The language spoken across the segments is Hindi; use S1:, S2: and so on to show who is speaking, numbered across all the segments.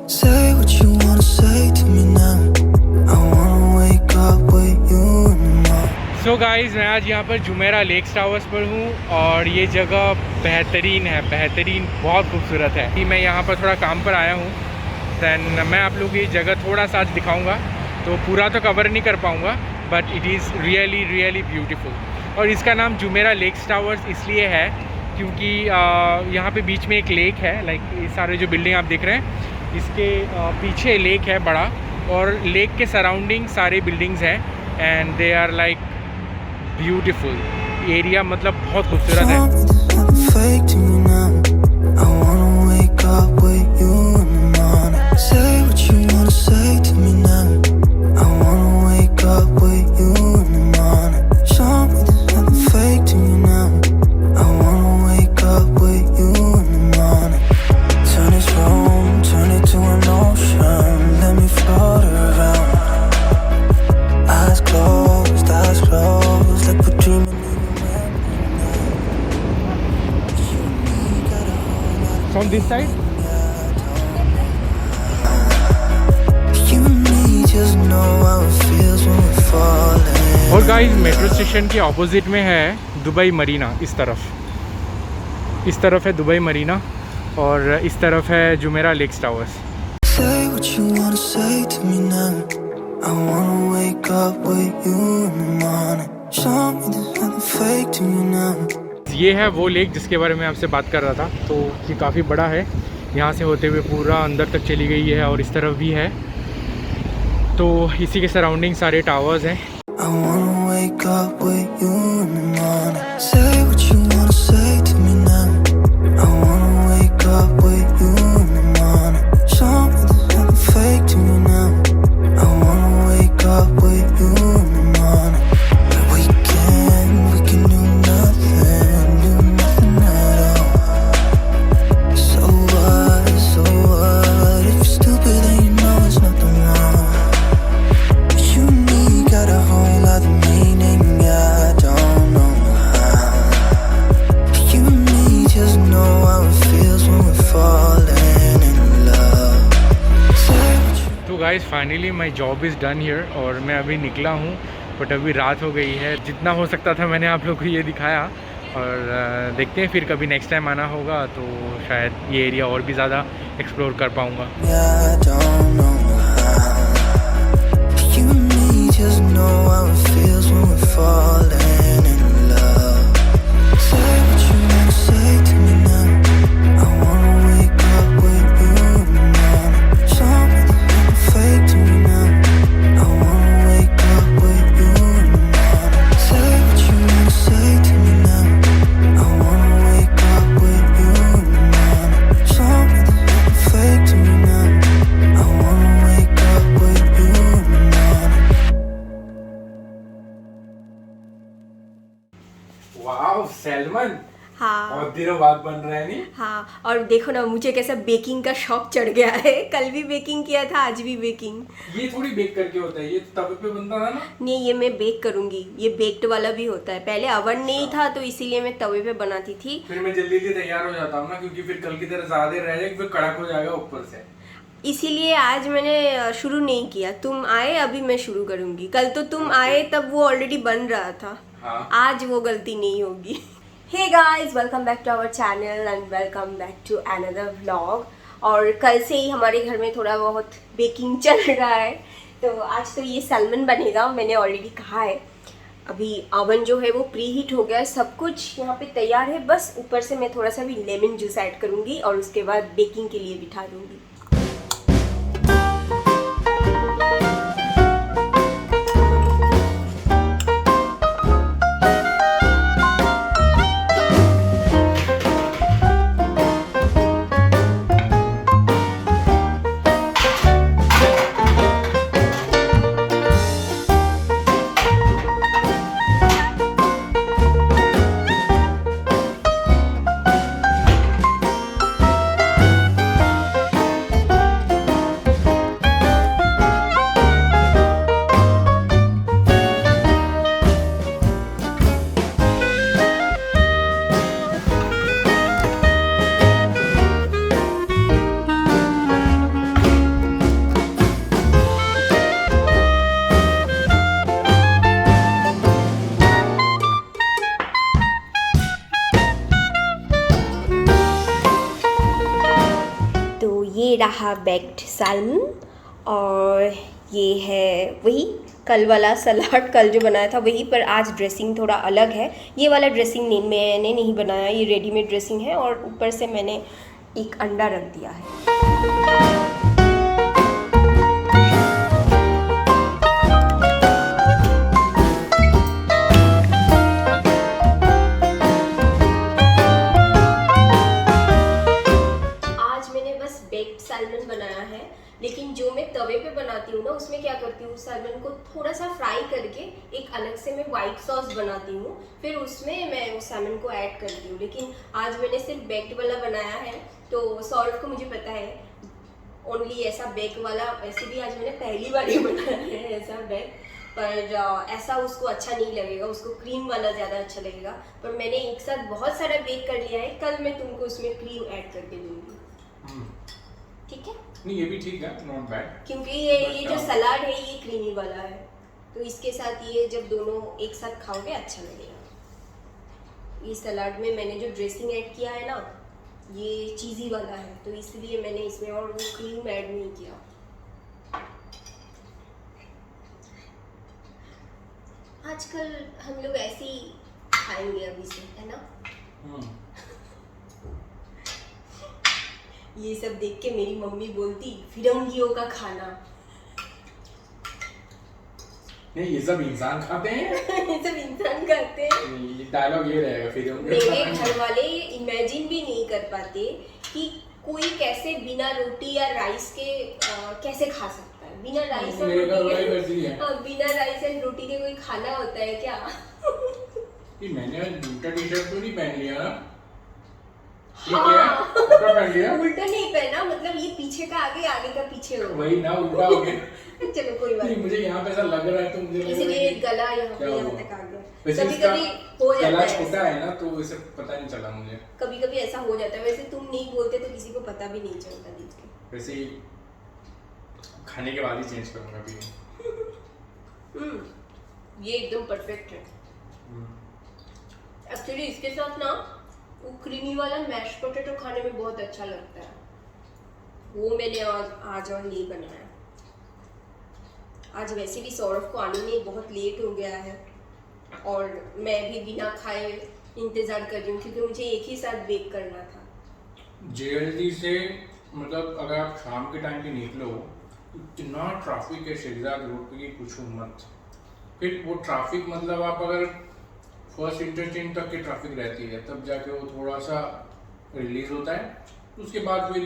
S1: Say what you wanna say to me now. I wanna wake up with you in the morning.
S2: So guys, मैं आज यहाँ पर जुमेरा लेक्स टावर्स पर हूँ और ये जगह बेहतरीन है, बेहतरीन, बहुत खूबसूरत है। कि मैं यहाँ पर थोड़ा काम पर आया हूँ, दैन मैं आप लोग ये जगह थोड़ा सा आज दिखाऊँगा। तो पूरा तो कवर नहीं कर पाऊँगा, but it is really really beautiful. और इसका नाम जुमेरा लेक्स टावर्स इसलिए है क्योंकि यहाँ पे बीच में एक लेक है। लाइक ये सारे जो बिल्डिंग आप देख रहे हैं, इसके पीछे लेक है बड़ा, और लेक के सराउंडिंग सारे बिल्डिंग्स हैं and they are like beautiful. Area मतलब बहुत खूबसूरत है।
S1: Fake to me now. I wanna wake up with you in the morning. Say what you wanna say to me now. I wanna wake up with you in the morning. Show me there's nothing fake to me now. I wanna wake up with you in the morning. Turn this room, turn it to an ocean. Let me float around. Eyes closed, like we're dreaming.
S2: From this side,
S1: You and me just know how it feels when we're falling.
S2: और गाइस मेट्रो स्टेशन के ऑपोजिट में है दुबई मरीना। इस तरफ है दुबई मरीना और इस तरफ है Jumeirah Lakes Towers.
S1: Say what you wanna say to me now. I wanna wake up with you in the morning. Show me there's nothing fake to me now.
S2: ये है वो लेक जिसके बारे में आपसे बात कर रहा था। तो ये काफ़ी बड़ा है, यहाँ से होते हुए पूरा अंदर तक चली गई है और इस तरफ भी है। तो इसी के सराउंडिंग सारे टावर्स हैं।
S1: I wanna wake up with you in the morning. Say what you wanna say to me now. I wanna wake up with you in the morning. Show me there's nothing fake to me now. I wanna wake up with you in the morning. We can do nothing at all. So what, if you're stupid then you know there's nothing wrong. You and me got a whole lot of meaning, I don't know how. You and me just know how it feels when we're falling in love.
S2: तो guys finally my job is done here और मैं अभी निकला हूँ, बट अभी रात हो गई है। जितना हो सकता था मैंने आप लोग को ये दिखाया, और देखते हैं फिर कभी नेक्स्ट टाइम आना होगा तो शायद ये एरिया और भी ज़्यादा एक्सप्लोर कर पाऊँगा।
S1: I don't know how. You and me just know how it feels when we're falling in love. Say what you wanna say to me now. I wanna wake up with you in the morning. Show me there's nothing fake to me now. I wanna wake up with you in the morning. Say what you wanna say to me now. I wanna wake up with you in the morning. Show me there's nothing fake to me now. I wanna wake up with you in the morning.
S2: Wow salmon,
S3: हाँ
S2: बहुत दिनों बाद बन रहा है नहीं?
S3: हाँ। और देखो ना, मुझे कैसा बेकिंग का शौक चढ़ गया है। कल भी बेकिंग किया था, आज भी बेकिंग।
S2: ये थोड़ी बेक करके होता है, ये तो तवे पे बनता था ना।
S3: नहीं, ये मैं बेक करूंगी। ये बेक्ड वाला भी होता है। पहले अवन नहीं था तो इसीलिए मैं तवे पे बनाती थी।
S2: फिर मैं जल्दी जल्दी तैयार हो जाता हूँ ना, क्योंकि फिर कल की तरह ज्यादा देर रह जाएगी, फिर कड़क हो जाएगा ऊपर से।
S3: इसीलिए आज मैंने शुरू नहीं किया। तुम आए, अभी मैं शुरू करूंगी। कल तो तुम आए तब वो ऑलरेडी बन रहा था।
S2: हाँ।
S3: आज वो गलती नहीं होगी। Hey guys, welcome back to our channel and welcome back to another vlog. और कल से ही हमारे घर में थोड़ा बहुत बेकिंग चल रहा है। तो आज तो ये सैल्मन बनेगा, मैंने ऑलरेडी कहा है। अभी ओवन जो है वो प्री हीट हो गया है, सब कुछ यहाँ पे तैयार है। बस ऊपर से मैं थोड़ा सा भी लेमन जूस ऐड करूँगी और उसके बाद बेकिंग के लिए बिठा दूँगी। रहा बेक्ड सैल्मन और ये है वही कल वाला सलाद, कल जो बनाया था वही, पर आज ड्रेसिंग थोड़ा अलग है। ये वाला ड्रेसिंग नहीं, मैंने नहीं बनाया, ये रेडीमेड ड्रेसिंग है और ऊपर से मैंने एक अंडा रख दिया है। सैल्मन बनाया है, लेकिन जो मैं तवे पे बनाती हूँ ना उसमें क्या करती हूँ, सैल्मन को थोड़ा सा फ्राई करके एक अलग से मैं वाइट सॉस बनाती हूँ, फिर उसमें मैं उस सैल्मन को ऐड करती हूँ। लेकिन आज मैंने सिर्फ बेक्ड वाला बनाया है, तो सौरभ को मुझे पता है ओनली ऐसा बेक वाला, वैसे भी आज मैंने पहली बार ही बनाया है ऐसा बेक, पर ऐसा उसको अच्छा नहीं लगेगा, उसको क्रीम वाला ज़्यादा अच्छा लगेगा। पर मैंने एक साथ बहुत सारा बेक कर लिया है, कल मैं तुमको उसमें क्रीम ऐड करके दूँगी, ठीक है?
S2: नहीं ये भी ठीक है, नॉट बैड,
S3: क्योंकि ये जो सलाद है ये क्रीमी वाला है, तो इसके साथ ये जब दोनों एक साथ खाओगे अच्छा लगेगा। ये सलाद में मैंने जो ड्रेसिंग ऐड किया है ना ये चीज़ी वाला है, तो इसलिए मैंने इसमें और वो क्रीम ऐड नहीं किया। आजकल हम लोग ऐसे ही खाएंगे अभी से, है ना? ये सब देख के मेरी मम्मी बोलती फिरंगियों का खाना।
S2: नहीं ये सब इंसान खाते हैं।
S3: ये सब इंसान खाते हैं।
S2: ये डायलॉग ये रहेगा फिर।
S3: मेरे घर वाले इमेजिन भी नहीं कर पाते कि कोई कैसे बिना रोटी या राइस के कैसे खा सकता है। बिना राइस और रोटी के, बिना राइस एंड रोटी के कोई खाना होता है क्या?
S2: मैंने उल्टा टी शर्ट तो नहीं पहन लिया ना?
S3: हाँ।
S2: उल्टा
S3: नहीं पहना, मतलब ये पीछे का आगे, आगे का पीछे हो,
S2: वही ना उल्टा हो गया।
S3: चलो कोई बात नहीं,
S2: मुझे यहाँ पे ऐसा लग रहा है तो मुझे
S3: इसलिए गला यहाँ तक आ गया।
S2: कभी
S3: कभी हो जाता है,
S2: छोटा है ना तो इसे पता नहीं चला मुझे।
S3: कभी कभी ऐसा हो जाता है, वैसे तुम नहीं बोलते तो किसी को पता भी नहीं चलता देख के।
S2: वैसे ही खाने के बाद ही चेंज करूंगा भी।
S3: ये एकदम परफेक्ट है। एक्चुअली इसके साथ ना वो क्रीमी वाला मैश पोटैटो खाने में बहुत अच्छा लगता है, वो मैंने आज और नहीं बनाया। आज वैसे भी सौरभ को आने में बहुत लेट हो गया है और मैं भी बिना खाए इंतज़ार कर रही हूँ क्योंकि मुझे एक ही साथ बेक करना था।
S2: JLD से मतलब अगर आप शाम के टाइम पे निकलो इतना ट्रैफिक है शहजाद रोड पे कि पूछो मत। फिर वो ट्रैफिक मतलब आप अगर फर्स्ट इंटरचेंज तक की ट्रैफिक रहती है तब जाके वो थोड़ा सा रिलीज होता है, उसके बाद फिर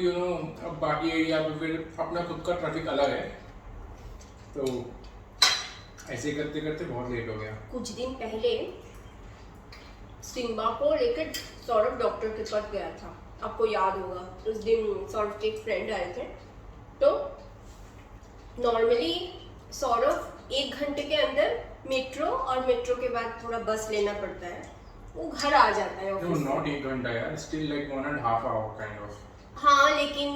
S2: अब बाकी एरिया पे फिर अपना खुद का ट्रैफिक अलग है, तो ऐसे करते करते बहुत लेट हो गया। कुछ
S3: दिन पहले सिम्बा को लेकर सौरभ डॉक्टर के पास गया था, आपको याद होगा। उस दिन सौरभ के एक फ्रेंड आए थे, तो नॉर्मली सौरभ 1 घंटे के अंदर मेट्रो और मेट्रो के बाद थोड़ा बस लेना पड़ता है, वो घर आ जाता है ऑफिस।
S2: नॉट 1 घंटा यार, still like 1.5 hour kind of.
S3: हाँ लेकिन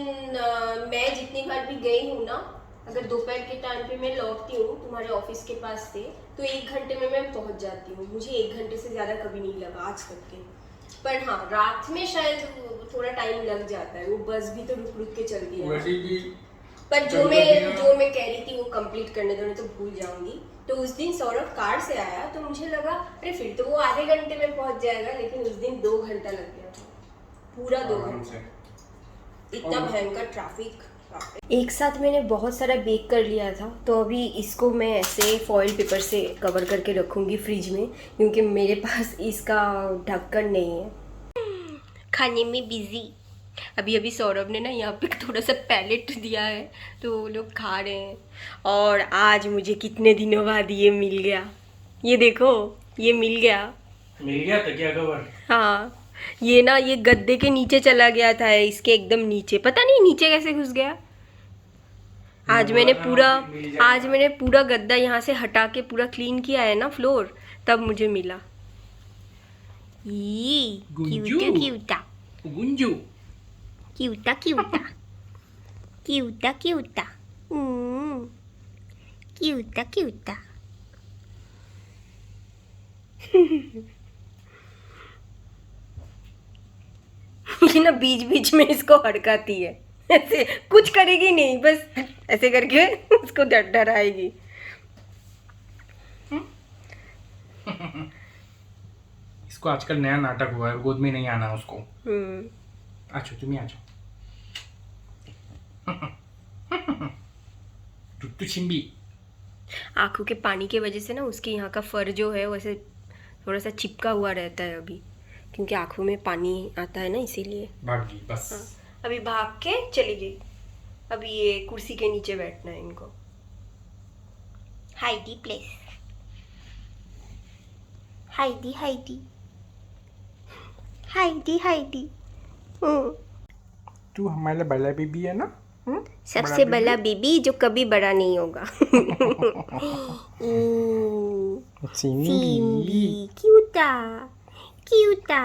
S3: मैं जितनी बार भी गई हूँ ना, अगर दोपहर के टाइम पे मैं लौटती हूँ तुम्हारे ऑफिस के पास से तो 1 घंटे में मैं पहुँच जाती हूँ। मुझे 1 घंटे से ज़्यादा कभी नहीं लगा आज तक के, पर हाँ रात में शायद थोड़ा टाइम लग जाता है, वो बस भी तो रुक रुक के चलती है।
S2: वैसे भी
S3: पर जो मैं कह रही थी वो कंप्लीट करने दो, नहीं तो भूल जाऊंगी। तो उस दिन सौरभ कार से आया तो मुझे लगा अरे फिर तो वो आधे घंटे में पहुंच जाएगा, लेकिन उस दिन 2 घंटा लग गया था, पूरा 2 घंटा, इतना भयंकर ट्रैफिक। एक साथ मैंने बहुत सारा बेक कर लिया था, तो अभी इसको मैं ऐसे फॉइल पेपर से कवर करके रखूँगी फ्रिज में, क्योंकि मेरे पास इसका ढक्कन नहीं है। खाने में बिजी अभी सौरभ ने ना यहाँ पे थोड़ा सा पैलेट दिया है तो वो लोग खा रहे हैं। और आज मुझे कितने दिनों बाद ये मिल गया, ये देखो ये मिल गया
S2: तकिया कवर।
S3: हाँ ये ना ये गद्दे के नीचे चला गया था, इसके एकदम नीचे, पता नहीं नीचे कैसे घुस गया। आज मैंने पूरा गद्दा यहाँ से हटा के पूरा क्लीन किया है ना फ्लोर, तब मुझे मिला। क्यूटा
S2: गुंजू
S3: क्यूटा क्यूटा क्यूटा क्यूटा क्यूटा क्यूटा। ये ना बीच बीच में इसको हड़काती है। ऐसे कुछ करेगी नहीं, बस ऐसे करके उसको डराएगी।
S2: इसको आजकल नया नाटक हुआ है, गोद में नहीं आना उसको।
S3: हम्म।
S2: अच्छा तुम्हें आ जाओ। टुट्टू चिंबी।
S3: आंखों के पानी की वजह से ना उसके यहाँ का फर जो है वैसे थोड़ा सा चिपका हुआ रहता है अभी, क्योंकि आंखों में पानी आता है ना, इसीलिए।
S2: भाग गई बस।
S3: हाँ, अभी भाग के चली गई। अभी ये कुर्सी के नीचे बैठना है इनको। Heidi place, Heidi Heidi Heidi Heidi.
S2: तू हमारा बड़ा बेबी है ना?
S3: सबसे बड़ा बेबी जो कभी बड़ा नहीं होगा। सिम्बी क्यूटा क्यूटा।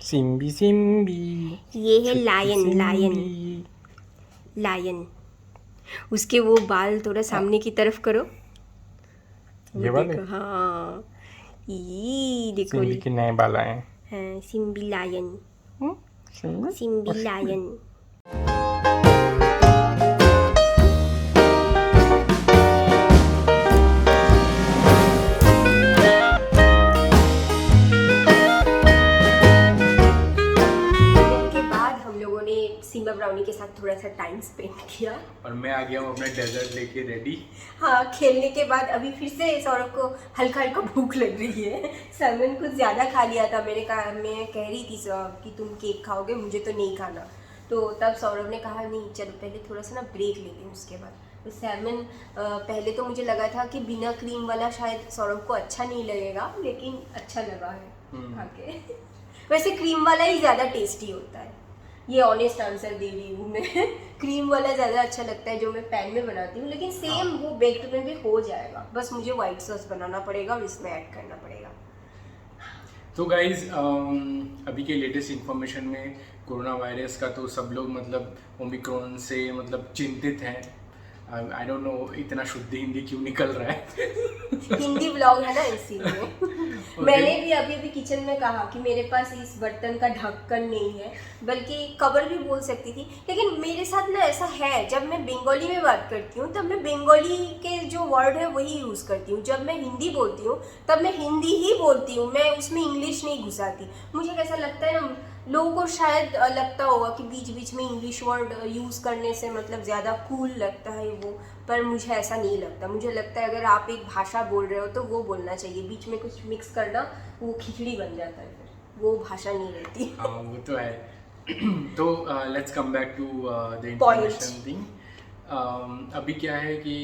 S2: सिम्बी सिम्बी।
S3: ये है लायन, लायन लायन। उसके वो बाल थोड़ा सामने की तरफ करो।
S2: ये वाले?
S3: देखो, हाँ ये देखो।
S2: सिम्बी के नए बाल आए हैं।
S3: हाँ, सिम्बी लायन,
S2: सिम्बी?
S3: सिम्बी लायन। सिम्बा ब्राउनी के साथ थोड़ा सा टाइम स्पेंड किया
S2: और मैं आ गया हूँ अपने डेजर्ट लेके रेडी।
S3: हाँ, खेलने के बाद अभी फिर से सौरभ को हल्का हल्का भूख लग रही है। सैमन कुछ ज़्यादा खा लिया था। मैं कह रही थी सौरभ कि तुम केक खाओगे, मुझे तो नहीं खाना। तो तब सौरभ ने कहा नहीं चलो पहले थोड़ा सा ना ब्रेक लेते हैं, उसके बाद। तो सैमन पहले तो मुझे लगा था कि बिना क्रीम वाला शायद सौरभ को अच्छा नहीं लगेगा, लेकिन अच्छा लगा है खा के। वैसे क्रीम वाला ही ज़्यादा टेस्टी होता है, ये ऑनेस्ट आंसर दे रही हूँ मैं। क्रीम वाला ज़्यादा अच्छा लगता है जो मैं पैन में बनाती हूँ, लेकिन सेम वो बेक्ड में भी हो जाएगा, बस मुझे वाइट सॉस बनाना पड़ेगा और इसमें ऐड करना पड़ेगा।
S2: तो गाइज अभी के लेटेस्ट इन्फॉर्मेशन में कोरोना वायरस का तो सब लोग मतलब ओमिक्रॉन से मतलब चिंतित हैं। आई डोंट नो इतना शुद्ध हिंदी क्यों निकल रहा है।
S3: हिंदी ब्लॉग है ना, इसीलिए। मैंने भी अभी किचन में कहा कि मेरे पास इस बर्तन का ढक्कन नहीं है, बल्कि कवर भी बोल सकती थी। लेकिन मेरे साथ ना ऐसा है, जब मैं बंगाली में बात करती हूँ तब मैं बंगाली के जो वर्ड है वही यूज़ करती हूँ। जब मैं हिंदी बोलती हूँ तब मैं हिंदी ही बोलती हूँ, मैं उसमें इंग्लिश नहीं घुसाती। मुझे कैसा लगता है ना, लोगों को शायद लगता होगा कि बीच बीच में इंग्लिश वर्ड यूज़ करने से मतलब ज़्यादा कूल लगता है वो, पर मुझे ऐसा नहीं लगता। मुझे लगता है अगर आप एक भाषा बोल रहे हो तो वो बोलना चाहिए, बीच में कुछ मिक्स करना वो खिचड़ी बन जाता है, फिर वो भाषा नहीं रहती।
S2: हाँ वो तो है। तो let's come back to the information thing. अभी क्या है कि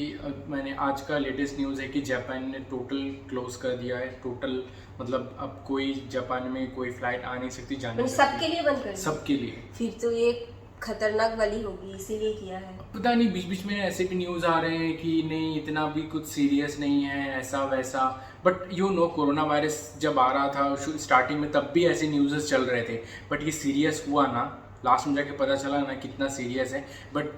S2: मैंने आज का लेटेस्ट न्यूज़ है कि जापान ने टोटल क्लोज कर दिया है। टोटल मतलब अब कोई जापान में कोई फ्लाइट आ नहीं सकती, जा नहीं सकती।
S3: सबके लिए बंद कर दिया?
S2: सबके लिए।
S3: फिर तो ये खतरनाक वाली होगी, इसीलिए किया है।
S2: पता नहीं, बीच बीच में ऐसे भी न्यूज़ आ रहे हैं कि नहीं इतना भी कुछ सीरियस नहीं है, ऐसा वैसा। But you know corona virus जब आ रहा था स्टार्टिंग में तब भी ऐसे न्यूज़ चल रहे थे, बट ये सीरियस हुआ ना, लास्ट में जाके पता चला ना कितना सीरियस है। बट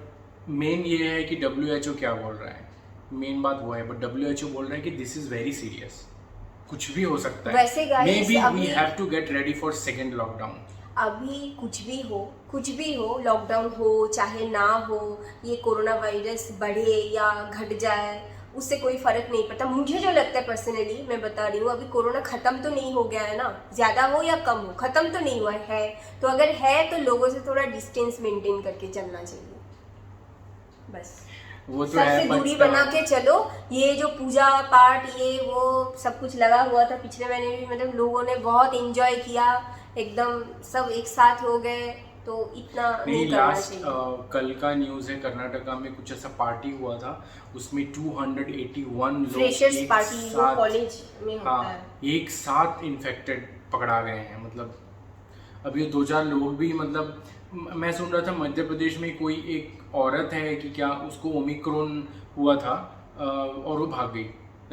S2: मेन ये है कि WHO क्या बोल रहा है, मेन बात वो है। बट WHO बोल रहा है कि दिस इज़ वेरी सीरियस, कुछ भी हो सकता है।
S3: वैसे
S2: maybe we have to get ready for second lockdown.
S3: अभी कुछ भी हो, लॉकडाउन हो चाहे ना हो, ये कोरोना वायरस बढ़े या घट जाए उससे कोई फ़र्क नहीं पड़ता। मुझे जो लगता है पर्सनली, मैं बता रही हूँ, अभी कोरोना ख़त्म तो नहीं हो गया है ना, ज़्यादा हो या कम हो, ख़त्म तो नहीं हुआ है। तो अगर है तो लोगों से थोड़ा डिस्टेंस मेंटेन करके चलना चाहिए, बस।
S2: वो तो
S3: सबसे दूरी बना के चलो। ये जो पूजा पाठ ये वो सब कुछ लगा हुआ था पिछले महीने भी, मतलब लोगों ने बहुत एंजॉय किया, एकदम सब एक साथ हो गए, तो इतना नहीं करना चाहिए।
S2: कल का न्यूज़ है कर्नाटका में कुछ ऐसा पार्टी हुआ था, उसमें 281 लोग
S3: फ्रेशर्स पार्टी जो कॉलेज में होता है,
S2: एक साथ इन्फेक्टेड पकड़ा गए हैं। मतलब अभी 2-4 लोग भी, मतलब मैं सुन रहा था मध्य प्रदेश में कोई एक औरत है कि क्या उसको ओमिक्रॉन हुआ था और वो भाग गई,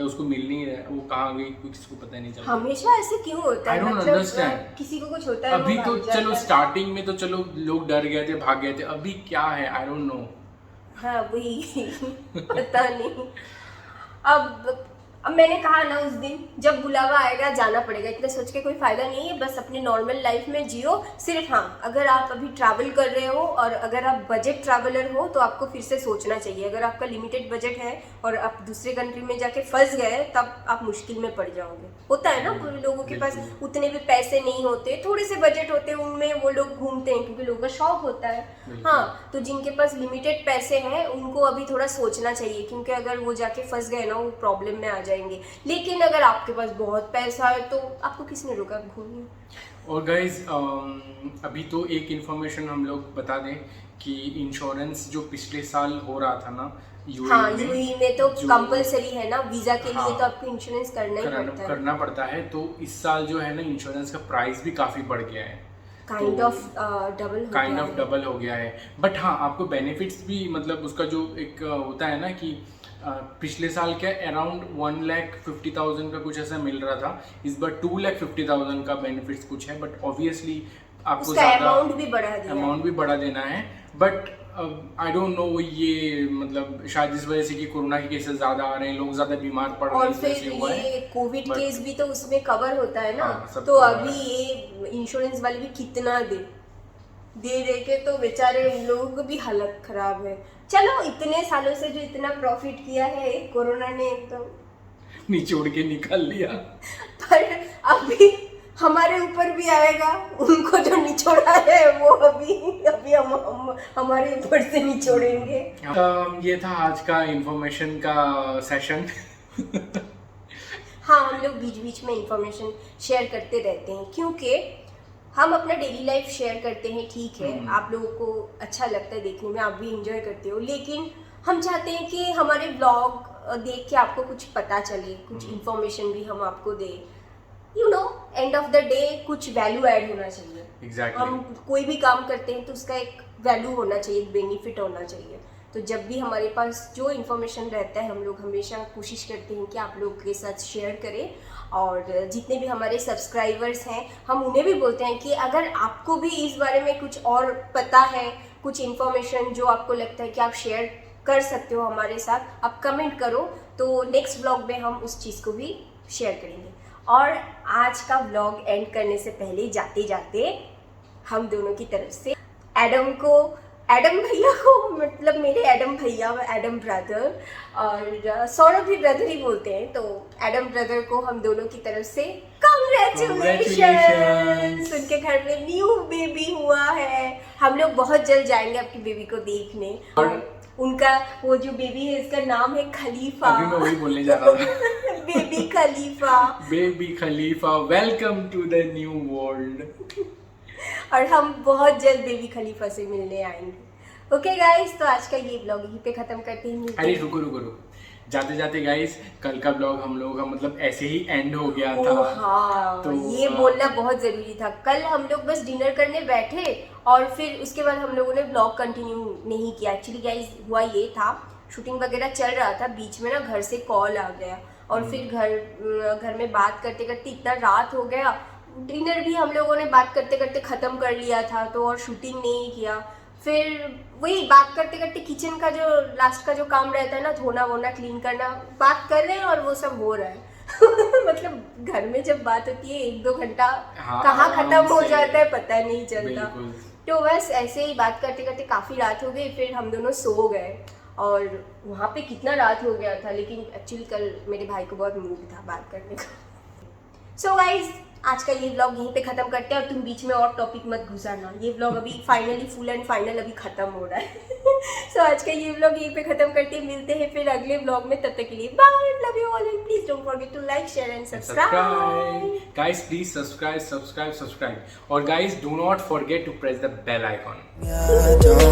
S2: उसको मिल नहीं रहा, वो कहाँ गई किसी को पता नहीं चला।
S3: हमेशा ऐसे क्यों होता है?
S2: I don't understand।
S3: किसी को कुछ होता है
S2: अभी तो चलो स्टार्टिंग में तो चलो लोग डर गए थे, भाग गए थे, अभी क्या है आई डोंट नो।
S3: हाँ वही पता नहीं। अब अब मैंने कहा ना उस दिन जब बुलावा आएगा जाना पड़ेगा, इतना सोच के कोई फायदा नहीं है, बस अपने नॉर्मल लाइफ में जियो। सिर्फ हाँ, अगर आप अभी ट्रैवल कर रहे हो और अगर आप बजट ट्रैवलर हो तो आपको फिर से सोचना चाहिए। अगर आपका लिमिटेड बजट है और आप दूसरे कंट्री में जाके फंस गए तब आप मुश्किल में पड़ जाओगे। होता है ना, पूरे लोगों के पास उतने भी पैसे नहीं होते, थोड़े से बजट होते हैं, उनमें वो लोग घूमते हैं क्योंकि लोगों का शौक होता है। हाँ, तो जिनके पास लिमिटेड पैसे हैं उनको अभी थोड़ा सोचना चाहिए, क्योंकि अगर वो जाके फंस गए ना वो प्रॉब्लम में आ जाएंगे। लेकिन अगर आपके पास बहुत पैसा है तो आपको किसने रोका घूमने।
S2: और गाइज अभी तो एक इन्फॉर्मेशन हम लोग बता दें कि इंश्योरेंस जो पिछले साल हो रहा था ना
S3: यूएई में तो कंपलसरी है ना, वीजा के लिए तो आपको इंश्योरेंस करना
S2: पड़ता है। तो इस साल जो है ना इंश्योरेंस का प्राइस भी काफी बढ़ गया है,
S3: काइंड ऑफ डबल
S2: हो गया है। बट हाँ, आपको बेनिफिट्स भी, मतलब उसका जो एक होता है ना कि पिछले साल क्या अराउंड 1,50,000 का कुछ ऐसा मिल रहा था, इस बार 2,50,000 का बेनिफिट्स कुछ है। बट ऑब्वियसली आपको
S3: अमाउंट भी बढ़ा देना है।
S2: बट आई डोंट नो, ये मतलब शायद इस वजह से कि कोरोना के केसेस ज्यादा आ रहे हैं, लोग ज्यादा बीमार पड़ रहे हैं,
S3: और फिर ये कोविड केस भी तो उसमें कवर होता है ना। तो अभी ये इंश्योरेंस वाले भी कितना दे के तो बेचारे उन लोगों को भी हालत खराब है। चलो, इतने सालों से जो इतना प्रॉफिट किया है कोरोना ने एकदम
S2: निचोड़ के निकाल लिया।
S3: पर अभी हमारे ऊपर भी आएगा, उनको जो निचोड़ा है वो अभी हम हमारे ऊपर से निचोड़ेंगे।
S2: ये था आज का इंफॉर्मेशन का सेशन।
S3: हाँ, हम लोग बीच बीच में इंफॉर्मेशन शेयर करते रहते हैं क्योंकि हम अपना डेली लाइफ शेयर करते हैं, ठीक है, आप लोगों को अच्छा लगता है देखने में, आप भी एंजॉय करते हो, लेकिन हम चाहते हैं कि हमारे ब्लॉग देख के आपको कुछ पता चले, कुछ इन्फॉर्मेशन भी हम आपको दें। You know, end of the day कुछ वैल्यू ऐड होना चाहिए।
S2: Exactly.
S3: हम कोई भी काम करते हैं तो उसका एक वैल्यू होना चाहिए, एक बेनिफिट होना चाहिए। तो जब भी हमारे पास जो इन्फॉर्मेशन रहता है हम लोग हमेशा कोशिश करते हैं कि आप लोगों के साथ शेयर करें। और जितने भी हमारे सब्सक्राइबर्स हैं हम उन्हें भी बोलते हैं कि अगर आपको भी इस बारे में कुछ और पता है, कुछ इन्फॉर्मेशन जो आपको लगता है कि आप शेयर कर सकते हो हमारे साथ, आप कमेंट करो, तो नेक्स्ट व्लॉग में हम उस चीज़ को भी शेयर करेंगे। और आज का व्लॉग एंड करने से पहले जाते जाते हम दोनों की तरफ से एडम भैया को, मतलब मेरे एडम भैया, एडम ब्रदर, और सौरभ भी ब्रदर ही बोलते हैं, तो एडम ब्रदर को हम दोनों की तरफ से कांग्रेचुलेशंस। उनके घर में न्यू बेबी हुआ है। हम लोग बहुत जल्द जाएंगे आपकी बेबी को देखने। और उनका वो जो बेबी है इसका नाम है खलीफा।
S2: अभी मैं वही बोलने जा रहा था।
S3: Baby Khalifa.
S2: Baby Khalifa, welcome to the new world.
S3: और हम बहुत जल्द बेबी खलीफा से मिलने आएंगे। ओके गाइस, तो आज का ये ब्लॉग यहीं पे खत्म करते हैं।
S2: अरे रुको, जाते जाते गाइस, कल का ब्लॉग हम लोगों का मतलब ऐसे ही एंड हो गया था।
S3: हाँ, तो ये बोलना बहुत जरूरी था। कल हम लोग बस डिनर करने बैठे और फिर उसके बाद हम लोगों ने ब्लॉग कंटिन्यू नहीं किया। एक्चुअली गाइस हुआ ये था, शूटिंग वगैरह चल रहा था, बीच में ना घर से कॉल आ गया और फिर घर में बात करते करते इतना रात हो गया। डिनर भी हम लोगों ने बात करते करते ख़त्म कर लिया था, तो और शूटिंग नहीं किया। फिर वही बात करते करते किचन का जो लास्ट का जो काम रहता है ना, धोना वोना क्लीन करना, बात कर रहे हैं और वो सब हो रहा है। मतलब घर में जब बात होती है 1-2 घंटा कहाँ खत्म हो जाता है पता नहीं चलता। तो बस ऐसे ही बात करते करते काफ़ी रात हो गई, फिर हम दोनों सो गए। और वहाँ पे कितना रात हो गया था, लेकिन एक्चुअली कल मेरे भाई को बहुत मूड था बात करने का। सो गाइज, आज का ये व्लॉग यहीं पे खत्म करते हैं और तुम बीच में और टॉपिक मत घुसाना। ये व्लॉग अभी फाइनली फुल एंड फाइनल अभी खत्म हो रहा है। सो आज का ये व्लॉग यहीं पे खत्म करते हैं। मिलते हैं फिर अगले व्लॉग में, तब तक के लिए bye, love you all and please don't forget to like, share and subscribe.
S2: Guys please subscribe. और guys do not forget to press the bell icon.